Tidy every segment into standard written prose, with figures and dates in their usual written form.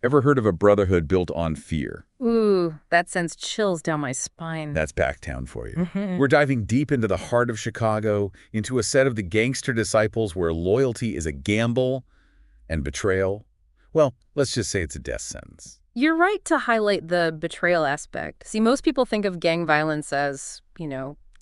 Ever heard of a brotherhood built on fear? Ooh, that sends chills down my spine. That's PaxTown for you. Mhm. We're diving deep into the heart of Chicago, into a set of the Gangster Disciples where loyalty is a gamble and betrayal, well, let's just say it's a death sentence. You're right to highlight the betrayal aspect. See, most people think of gang violence as,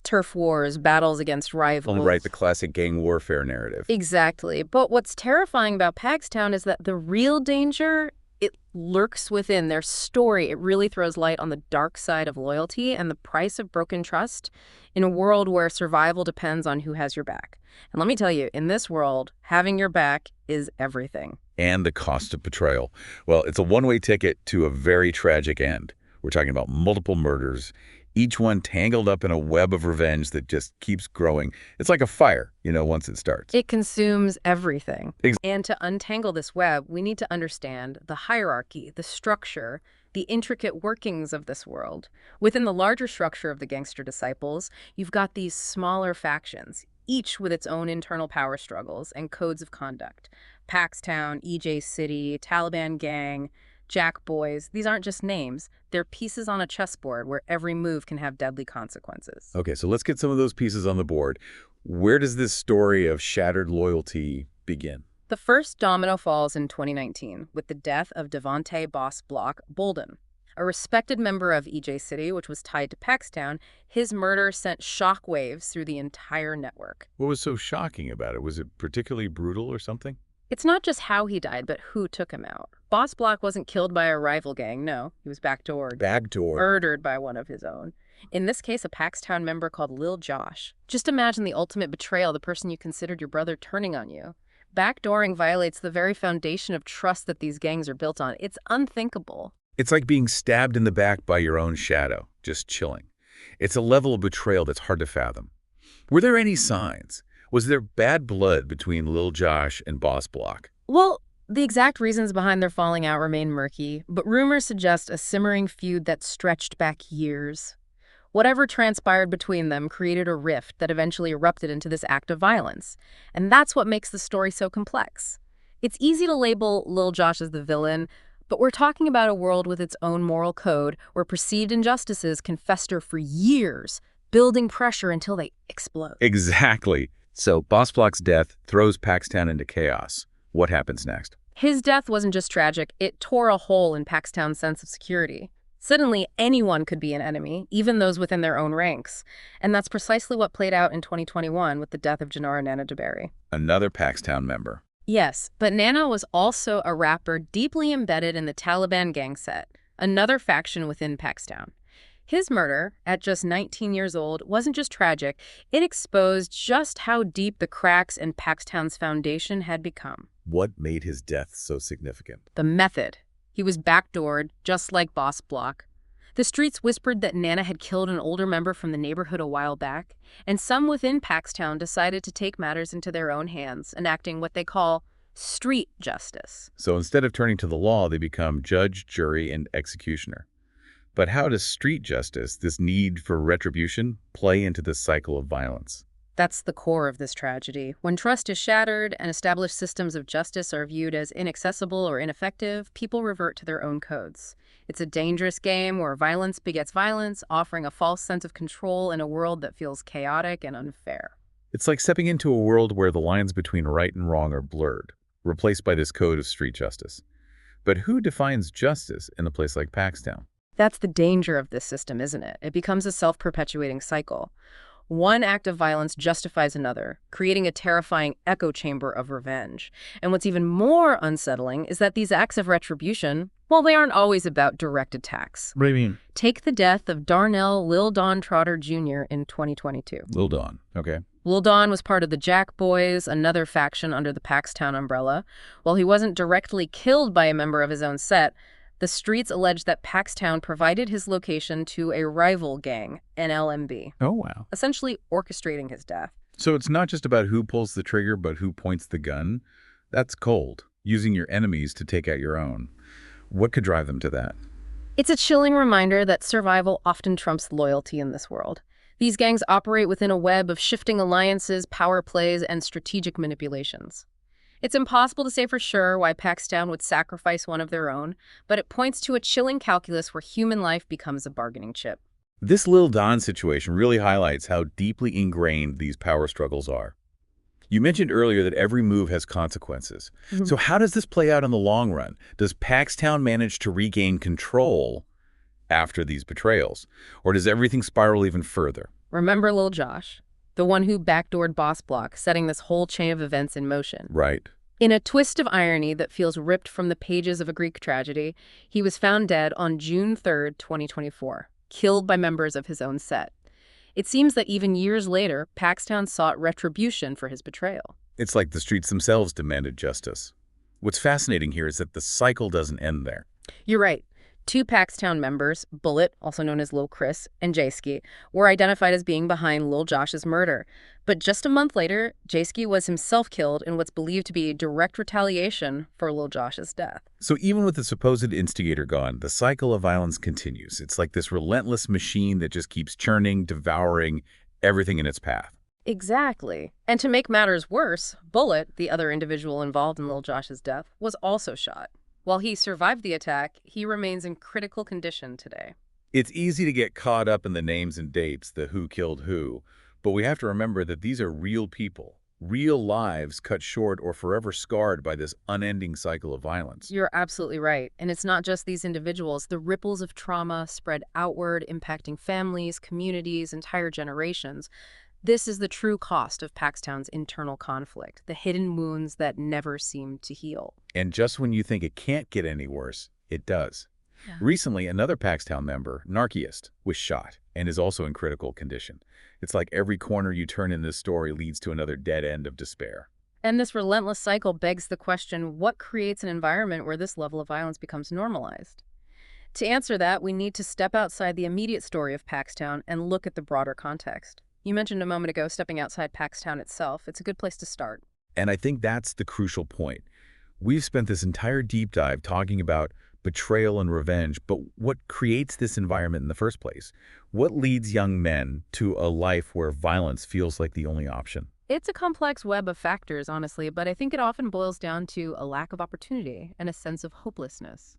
turf wars, battles against Well, right, rivals. the classic gang warfare narrative. Exactly. But what's terrifying about PaxTown is that the real danger, it lurks within their story. It really throws light on the dark side of loyalty and the price of broken trust in a world where survival depends on who has your back. And let me tell you, in this world, having your back is everything. And the cost of betrayal. Well, it's a one-way ticket to a very tragic end. We're talking about multiple murders, each one tangled up in a web of revenge that just keeps growing. It's like a fire, once it starts. It consumes everything. Ex- And to untangle this web, we need to understand the hierarchy, the structure, the intricate workings of this world. Within the larger structure of the Gangster Disciples, you've got these smaller factions, each with its own internal power struggles and codes of conduct. PaxTown, EJ City, Taliban Gang, Jack Boys, these aren't just names. They're pieces on a chessboard where every move can have deadly consequences. Okay, so let's get some of those pieces on the board. Where does this story of shattered loyalty begin? The first domino falls in 2019 with the death of Devante boss block Boldon. A respected member of EJ City, which was tied to PaxTown, his murder sent shockwaves through the entire network. What was so shocking about it? Was it particularly brutal or something? It's not just how he died, but who took him out. Boss Block wasn't killed by a rival gang, no. He was backdoored. Backdoor. Murdered by one of his own. In this case, a PaxTown member called Lil Josh. Just imagine the ultimate betrayal, the person you considered your brother turning on you. Backdooring violates the very foundation of trust that these gangs are built on. It's unthinkable. It's like being stabbed in the back by your own shadow, just chilling. It's a level of betrayal that's hard to fathom. Were there any signs? Was there bad blood between Lil Josh and Boss Block? Well, the exact reasons behind their falling out remain murky, but rumors suggest a simmering feud that stretched back years. Whatever transpired between them created a rift that eventually erupted into this act of violence. And that's what makes the story so complex. It's easy to label Lil Josh as the villain, but we're talking about a world with its own moral code where perceived injustices can fester for years, building pressure until they explode. Exactly. So Boss Block's death throws PaxTown into chaos. What happens next? His death wasn't just tragic, it tore a hole in PaxTown's sense of security. Suddenly, anyone could be an enemy, even those within their own ranks. And that's precisely what played out in 2021 with the death of Janara Nana DeBerry. Another PaxTown member. Yes, but Nana was also a rapper deeply embedded in the Taliban gang set, another faction within PaxTown. His murder, at just 19 years old, wasn't just tragic, it exposed just how deep the cracks in PaxTown's foundation had become. What made his death so significant? The method. He was backdoored, just like Boss Block. The streets whispered that Nana had killed an older member from the neighborhood a while back, and some within PaxTown decided to take matters into their own hands, enacting what they call street justice. So instead of turning to the law, they become judge, jury, and executioner. But how does street justice, this need for retribution, play into this cycle of violence? That's the core of this tragedy. When trust is shattered and established systems of justice are viewed as inaccessible or ineffective, people revert to their own codes. It's a dangerous game where violence begets violence, offering a false sense of control in a world that feels chaotic and unfair. It's like stepping into a world where the lines between right and wrong are blurred, replaced by this code of street justice. But who defines justice in a place like PaxTown? That's the danger of this system, isn't it? It becomes a self-perpetuating cycle. One act of violence justifies another, creating a terrifying echo chamber of revenge. And what's even more unsettling is that these acts of retribution, well, they aren't always about direct attacks. What do you mean? Take the death of Darnell Lil Don Trotter Jr. in 2022. Lil Don, okay. Lil Don was part of the Jack Boys, another faction under the PaxTown umbrella. While he wasn't directly killed by a member of his own set, the streets allege that PaxTown provided his location to a rival gang, NLMB, Oh, wow. essentially orchestrating his death. So it's not just about who pulls the trigger, but who points the gun? That's cold, using your enemies to take out your own. What could drive them to that? It's a chilling reminder that survival often trumps loyalty in this world. These gangs operate within a web of shifting alliances, power plays, and strategic manipulations. It's impossible to say for sure why PaxTown would sacrifice one of their own, but it points to a chilling calculus where human life becomes a bargaining chip. This Lil Don situation really highlights how deeply ingrained these power struggles are. You mentioned earlier that every move has consequences. So how does this play out in the long run? Does PaxTown manage to regain control after these betrayals? Or does everything spiral even further? Remember Lil Josh, the one who backdoored Boss Block, setting this whole chain of events in motion. Right. In a twist of irony that feels ripped from the pages of a Greek tragedy, he was found dead on June 3rd, 2024, killed by members of his own set. It seems that even years later, PaxTown sought retribution for his betrayal. It's like the streets themselves demanded justice. What's fascinating here is that the cycle doesn't end there. You're right. Two PaxTown members, Bullet, also known as Lil Chris, and Jayskii, were identified as being behind Lil Josh's murder. But just a month later, Jayskii was himself killed in what's believed to be direct retaliation for Lil Josh's death. So even with the supposed instigator gone, the cycle of violence continues. It's like this relentless machine that just keeps churning, devouring everything in its path. Exactly. And to make matters worse, Bullet, the other individual involved in Lil Josh's death, was also shot. While he survived the attack, he remains in critical condition today. It's easy to get caught up in the names and dates, the who killed who, but we have to remember that these are real people, real lives cut short or forever scarred by this unending cycle of violence. You're absolutely right. And it's not just these individuals. The ripples of trauma spread outward, impacting families, communities, entire generations. This is the true cost of PaxTown's internal conflict, the hidden wounds that never seem to heal. And just when you think it can't get any worse, it does. Yeah. Recently, another PaxTown member, Narcist, was shot and is also in critical condition. It's like every corner you turn in this story leads to another dead end of despair. And this relentless cycle begs the question, what creates an environment where this level of violence becomes normalized? To answer that, we need to step outside the immediate story of PaxTown and look at the broader context. You mentioned a moment ago stepping outside PaxTown itself. It's a good place to start. And I think that's the crucial point. We've spent this entire deep dive talking about betrayal and revenge, but what creates this environment in the first place? What leads young men to a life where violence feels like the only option? It's a complex web of factors, honestly, but I think it often boils down to a lack of opportunity and a sense of hopelessness.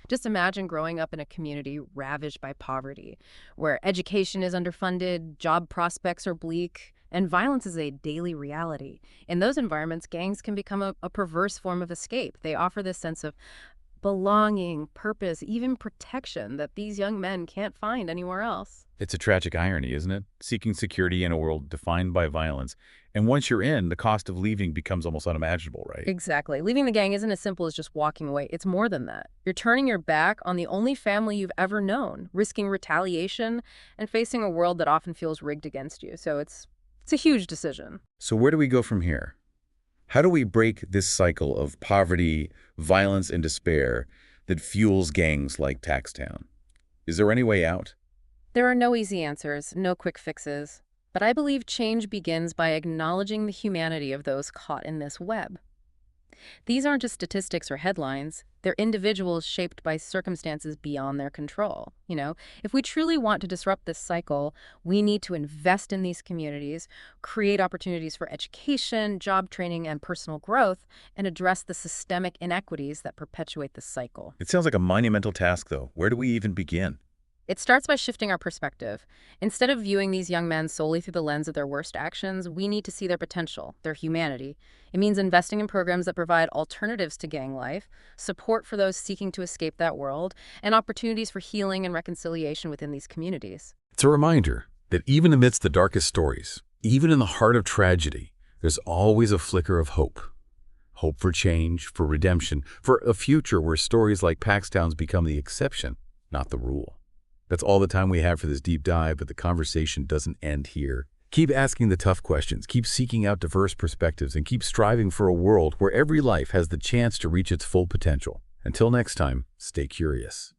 Just imagine growing up in a community ravaged by poverty, where education is underfunded, job prospects are bleak, and violence is a daily reality. In those environments, gangs can become a perverse form of escape. They offer this sense of belonging, purpose, even protection that these young men can't find anywhere else. It's a tragic irony, isn't it? Seeking security in a world defined by violence. And once you're in, the cost of leaving becomes almost unimaginable, right? Exactly. Leaving the gang isn't as simple as just walking away. It's more than that. You're turning your back on the only family you've ever known, risking retaliation, and facing a world that often feels rigged against you. So it's a huge decision. So where do we go from here? How do we break this cycle of poverty, violence, and despair that fuels gangs like PaxTown? Is there any way out? There are no easy answers, no quick fixes. But I believe change begins by acknowledging the humanity of those caught in this web. These aren't just statistics or headlines. They're individuals shaped by circumstances beyond their control. If we truly want to disrupt this cycle, we need to invest in these communities, create opportunities for education, job training, and personal growth, and address the systemic inequities that perpetuate this cycle. It sounds like a monumental task, though. Where do we even begin? It starts by shifting our perspective. Instead of viewing these young men solely through the lens of their worst actions, we need to see their potential, their humanity. It means investing in programs that provide alternatives to gang life, support for those seeking to escape that world, and opportunities for healing and reconciliation within these communities. It's a reminder that even amidst the darkest stories, even in the heart of tragedy, there's always a flicker of hope. Hope for change, for redemption, for a future where stories like PaxTown's become the exception, not the rule. That's all the time we have for this deep dive, but the conversation doesn't end here. Keep asking the tough questions, keep seeking out diverse perspectives, and keep striving for a world where every life has the chance to reach its full potential. Until next time, stay curious.